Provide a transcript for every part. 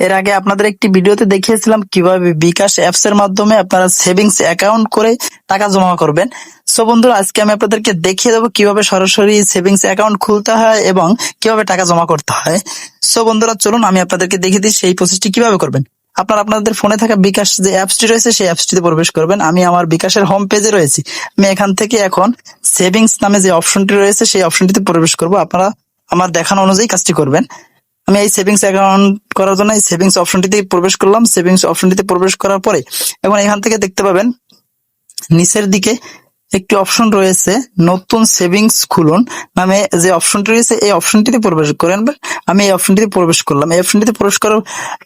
এর আগে আপনাদের একটি ভিডিওতে দেখিয়েছিলাম কিভাবে বিকাশ অ্যাপস এর মাধ্যমে আপনারা সেভিংস অ্যাকাউন্ট করে টাকা জমা করবেন। সো বন্ধুরা, আজকে আমি আপনাদেরকে দেখিয়ে দেবো কিভাবে সরাসরি সেভিংস অ্যাকাউন্ট খুলতে হয় এবং কিভাবে টাকা জমা করতে হয়। সো বন্ধুরা, চলুন আমি আপনাদেরকে দেখিয়ে দিই সেই প্রসেসটি কিভাবে করবেন। আপনারা আপনাদের ফোনে থাকা বিকাশ যে অ্যাপসটি রয়েছে সেই অ্যাপসটিতে প্রবেশ করবেন। আমি আমার বিকাশের হোম পেজে রয়েছি। আমি এখান থেকে এখন সেভিংস নামে যে অপশনটি রয়েছে সেই অপশনটিতে প্রবেশ করব। আপনারা আমার দেখানো অনুযায়ী কাজটি করবেন। আমি এই সেভিংস অ্যাকাউন্ট করার জন্য এই সেভিংস অপশনটিতে প্রবেশ করলাম। সেভিংস অপশনটিতে প্রবেশ করার পরে এখন এখান থেকে দেখতে পাবেন নিচের দিকে একটি অপশন রয়েছে নতুন সেভিংস খুলুন নামে যে অপশনটি রয়েছে এই অপশনটিতে প্রবেশ করেন। আমি এই অপশনটিতে প্রবেশ করলাম। এই অপশনটিতে প্রবেশ করার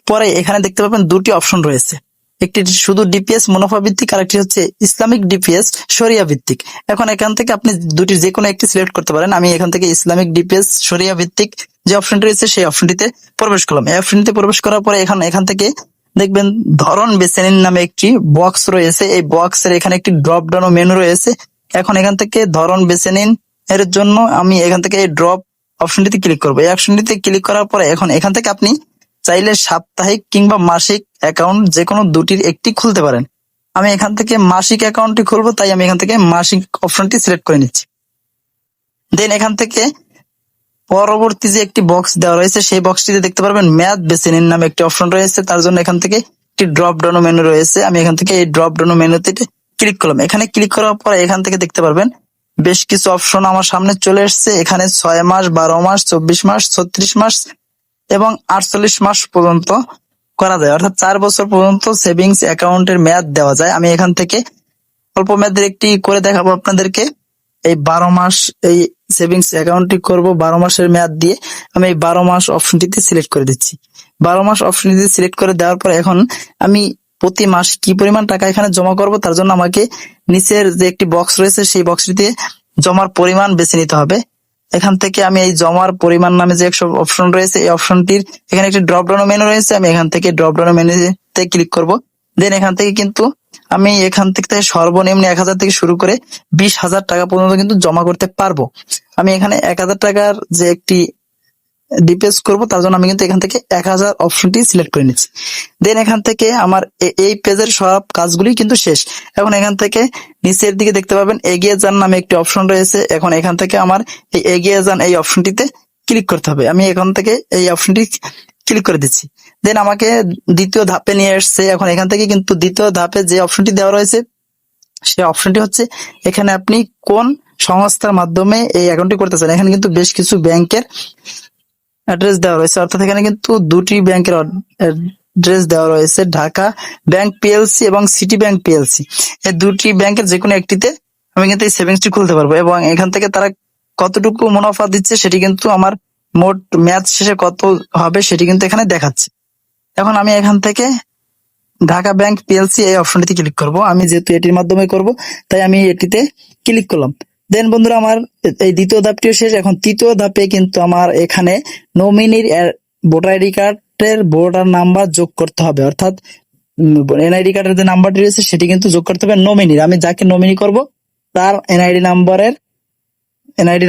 পরে এখানে দেখতে পাবেন দুটি অপশন রয়েছে, একটি শুধু ডিপিএস মুনাফা ভিত্তিক আর একটি হচ্ছে ইসলামিক ডিপিএস শরিয়া ভিত্তিক। এখন এখান থেকে আপনি দুটি যে কোনো একটি সিলেক্ট করতে পারেন। আমি এখান থেকে ইসলামিক ডিপিএস শরিয়া ভিত্তিক যে অপশনটি রয়েছে সেই অপশনটিতে প্রবেশ করলাম। এই অপশনটিতে প্রবেশ করার পরে এখান থেকে দেখবেন ধরন বেছে নিন নামে একটি বক্স রয়েছে। এই বক্সের এখানে একটি ড্রপ ডাউন মেনু রয়েছে। এখন এখান থেকে ধরন বেছে নিন এর জন্য আমি এখান থেকে এই ড্রপ অপশনটিতে ক্লিক করবো। এই অপশনটিতে ক্লিক করার পরে এখন এখান থেকে আপনি চাইলে সাপ্তাহিক কিংবা মাসিক অ্যাকাউন্ট যে কোনো দুটির একটি খুলতে পারেন। আমি এখান থেকে মাসিক অ্যাকাউন্টটি খুলবো, তাই আমি এখান থেকে মাসিক অপশনটি সিলেক্ট করে নিচ্ছি। দেন এখান থেকে পরবর্তী যে একটি বক্স দেওয়া রয়েছে সেই বক্সটিতে দেখতে পারবেন মেয়াদ বেছে নিন নামে একটি অপশন রয়েছে। তার জন্য এখান থেকে একটি ড্রপ ডাউন মেনু রয়েছে। আমি এখান থেকে এই ড্রপ ডাউন মেনুতে ক্লিক করলাম। এখানে ক্লিক করার পরে এখান থেকে দেখতে পারবেন বেশ কিছু অপশন আমার সামনে চলে এসছে। এখানে 6 মাস, 12 মাস, 24 মাস, 36 মাস এবং 48 মাস পর্যন্ত করা যায়, অর্থাৎ 4 বছর পর্যন্ত সেভিংস অ্যাকাউন্টের মেয়াদ দেওয়া যায়। আমি এখান থেকে অল্প মেয়াদের একটি করে দেখাবো আপনাদেরকে। এই 12 মাস এই সেভিংস অ্যাকাউন্টটি করব 12 মাসের মেয়াদ দিয়ে। আমি এই 12 মাস অপশনটিতে সিলেক্ট করে দিচ্ছি। 12 মাস অপশনটিতে সিলেক্ট করে দেওয়ার পর এখন আমি প্রতি মাস কি পরিমাণ টাকা এখানে জমা করব তার জন্য আমাকে নিচের যে একটি বক্স রয়েছে সেই বক্সটিতে জমার পরিমাণ বেছে নিতে হবে। এখান থেকে আমি এই জমার পরিমাণ নামে যে একটা অপশন রয়েছে এই অপশনটির এখানে একটি ড্রপ ডাউন মেনু রয়েছে। আমি এখান থেকে ড্রপ ডাউন মেনুতে ক্লিক করব। দেন এখান থেকে কিন্তু আমি এখান থেকে সর্বনিম্ন 1000 থেকে শুরু করে 20,000 টাকা পর্যন্ত কিন্তু জমা করতে পারবো। আমি এখানে 1000 টাকার যে একটি ডিপিএস করব তার জন্য আমি কিন্তু এখান থেকে 1000 অপশনটি সিলেক্ট করে নিচ্ছি। দেন এখান থেকে আমার এই পেজের সব কাজগুলি কিন্তু শেষ। এখন এখান থেকে নিচের দিকে দেখতে পাবেন এগিয়ে যান নামে একটি অপশন রয়েছে। এখন এখান থেকে আমার এই এগিয়ে যান এই অপশনটিতে ক্লিক করতে হবে। আমি এখান থেকে এই অপশনটি ক্লিক করে দিচ্ছি। দেন আমাকে দ্বিতীয় ধাপে নিয়ে আসছে। এখন এখান থেকে কিন্তু দ্বিতীয় ধাপে যে অপশনটি দেওয়া রয়েছে সেই অপশনটি হচ্ছে এখানে আপনি কোন সংস্থার মাধ্যমে এই অ্যাকাউন্টটি করতে চান। এখানে কিন্তু বেশ কিছু ব্যাংকের অ্যাড্রেস দেওয়া রয়েছে, অর্থাৎ এখানে কিন্তু দুটি ব্যাংকের অ্যাড্রেস দেওয়া রয়েছে, ঢাকা ব্যাংক পিএলসি এবং সিটি ব্যাংক পিএলসি। এই দুটি ব্যাংকের যে কোনো একটিতে আমি কিন্তু এই সেভিংসটি খুলতে পারবো এবং এখান থেকে তারা কতটুকু মুনাফা দিচ্ছে সেটি কিন্তু আমার মোট মেয়াদ শেষে কত হবে সেটি কিন্তু এখানে দেখাচ্ছে। এখন আমি এখান থেকে ঢাকা ব্যাংক পিএলসি এই অপশনটিতে ক্লিক করব। আমি যেহেতু এটির মাধ্যমে করব তাই আমি এটিতে ক্লিক করলাম। দেন বন্ধুরা, আমার এই দ্বিতীয় ধাপটিও শেষ। এখন তৃতীয় ধাপে কিন্তু আমার এখানে নমিনির ভোটার আইডি কার্ডের ভোটার নাম্বার যোগ করতে হবে, অর্থাৎ এনআইডি কার্ডের যে নাম্বারটি রয়েছে সেটি কিন্তু যোগ করতে হবে নমিনির। আমি যাকে নমিনি করব তার এনআইডি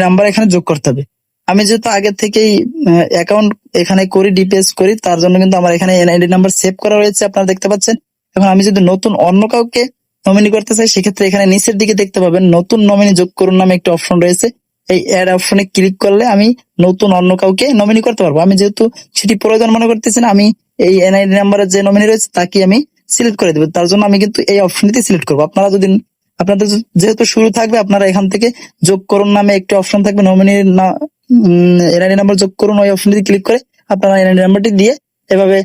নাম্বার এখানে যোগ করতে হবে। আমি যেহেতু আগে থেকেই অ্যাকাউন্ট এখানে করি, ডিপিএস করি, তার জন্য কিন্তু আমার এখানে এনআইডি নাম্বার সেভ করা রয়েছে, আপনারা দেখতে পাচ্ছেন। এখন আমি যদি নতুন অন্য কাউকে নমিনি করতে চাই সেক্ষেত্রে এখানে নিচের দিকে দেখতে পাবেন নতুন নমিনি যোগ করুন নামে একটা অপশন রয়েছে। এই অ্যাড অপশনে ক্লিক করলে আমি নতুন অন্য কাউকে নমিনি করতে পারবো। আমি যেহেতু সেটি প্রয়োজন মনে করতেছি না, আমি এই এনআইডি নাম্বারের যে নমিনি রয়েছে তাকে আমি সিলেক্ট করে দেবো। তার জন্য আমি কিন্তু এই অপশনটিতে সিলেক্ট করবো। আপনাদের যেহেতু শুরু থাকবে আপনারা এখান থেকে যোগ করুন নামে একটি অপশন থাকবে, নমিনির এনআইডি নাম্বার যোগ করুন, ওই অপশনটিতে ক্লিক করে আপনারা এনআইডি নাম্বারটি দিয়ে এভাবে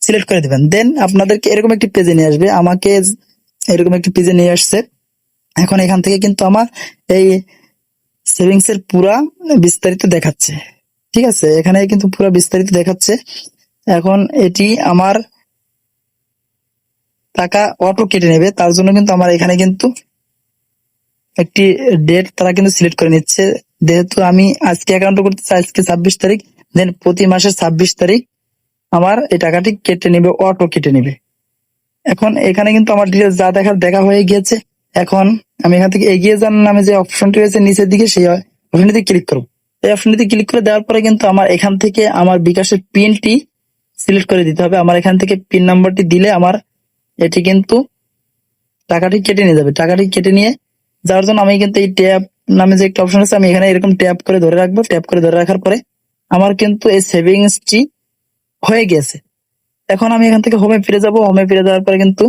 সিলেক্ট করে দিবেন। দেন আপনাদেরকে এরকম একটি পেজে নিয়ে আসবে। আমাকে এরকম একটি পেজে নিয়ে আসছে। এখন এখান থেকে কিন্তু আমার এই সেভিংস এর পুরা বিস্তারিত দেখাচ্ছে। ঠিক আছে, এখানে কিন্তু পুরা বিস্তারিত দেখাচ্ছে। এখন এটি আমার টাকা অটো কেটে নেবে, তার জন্য কিন্তু আমার এখানে কিন্তু একটি ডেট তারা কিন্তু সিলেক্ট করে নিচ্ছে। যেহেতু আমি আজকে অ্যাকাউন্ট করতে চাই, আজকে 26 তারিখ, দেন প্রতি মাসের 26 তারিখ আমার এই টাকাটি কেটে নেবে, অটো কেটে নেবে। এখন এখানে কিন্তু আমার ডিটেলস যা দেখার দেখা হয়ে গিয়েছে। এখন আমি এখান থেকে এগিয়ে যান নামে যে অপশনটি রয়েছে নিচের দিকে সেই অপশনটিতে ক্লিক করবো। এই অপশনটিতে ক্লিক করে দেওয়ার পরে কিন্তু আমার এখান থেকে আমার বিকাশের পিনটি সিলেক্ট করে দিতে হবে। আমার এখান থেকে পিন নাম্বারটি দিলে আমার এটি কিন্তু টাকাটি কেটে নিয়ে যাবে। টাকাটি কেটে নিয়ে যাওয়ার জন্য আমি কিন্তু এই ট্যাপ নামে যে একটা অপশন আছে, আমি এখানে এরকম ট্যাপ করে ধরে রাখবো। ট্যাপ করে ধরে রাখার পরে আমার কিন্তু এই সেভিংসটি হয়ে গেছে। এখন আমি এখান থেকে হোমে ফিরে যাব। হোমে ফিরে যাওয়ার পরে কিন্তু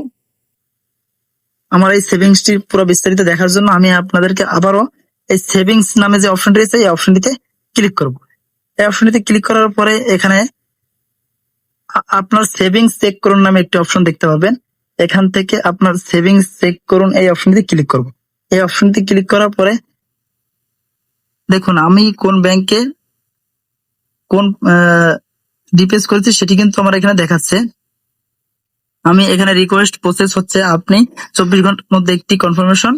আমার এই সেভিংসটি পুরো বিস্তারিত দেখার জন্য আমি আপনাদেরকে আবারও এই সেভিংস নামে যে অপশনটি আছে এই অপশনটিতে ক্লিক করব। এই অপশনটিতে ক্লিক করার পরে এখানে আপনার সেভিংস চেক করুন নামে একটি অপশন দেখতে পাবেন। এখান থেকে আপনার সেভিংস চেক করুন এই অপশনটিতে ক্লিক করব। এই অপশনটি ক্লিক করার পরে দেখুন আমি কোন ব্যাংকে কোন ডিপিএস করেছি সেটি কিন্তু আমার এখানে দেখাচ্ছে। আমি এখানে রিকোয়েস্ট প্রসেস হচ্ছে, আপনি 24 ঘন্টার মধ্যে একটি কনফার্মেশন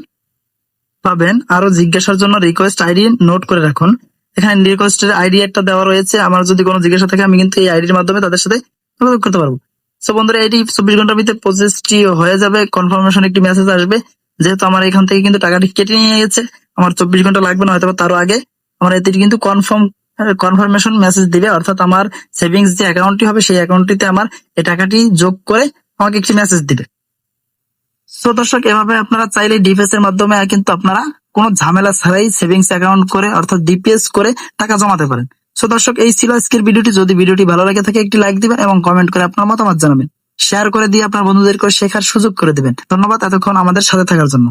পাবেন। আরো জিজ্ঞাসার জন্য রিকোয়েস্ট আইডি নোট করে রাখুন। এখানে রিকোয়েস্টের আইডি একটা দেওয়া রয়েছে। আমার যদি কোনো জিজ্ঞাসা থাকে আমি কিন্তু এই আইডির মাধ্যমে তাদের সাথে যোগাযোগ করতে পারবো। সো বন্ধুরা, এটি 24 ঘন্টার ভিতরে প্রসেসটি হয়ে যাবে। কনফার্মেশন একটি মেসেজ আসবে। যেহেতু আমার এখান থেকে কিন্তু টাকাটি কেটে নিয়ে গেছে, আমার 24 ঘন্টা লাগবে না, হয়তো তারও আগে আমার এটি কিন্তু কনফার্মেশন মেসেজ দিবে। অর্থাৎ আমার সেভিংস যে অ্যাকাউন্টটি হবে সেই অ্যাকাউন্টটিতে আমার এই টাকাটি যোগ করে আমাকে একটি মেসেজ দিবে। সো দর্শক, এভাবে আপনারা চাইলে ডিপিএস এর মাধ্যমে কিন্তু আপনারা কোনো ঝামেলা ছাড়াই সেভিংস অ্যাকাউন্ট করে অর্থাৎ ডিপিএস করে টাকা জমাতে পারেন। সো দর্শক, এই ছিল আজকের ভিডিওটি। যদি ভিডিওটি ভালো লাগে থাকে একটি লাইক দিবেন এবং কমেন্ট করে আপনার মতামত জানাবেন। শেয়ার করে দিয়ে আপনার বন্ধুদেরকে শেখার সুযোগ করে দিবেন। ধন্যবাদ এতক্ষণ আমাদের সাথে থাকার জন্য।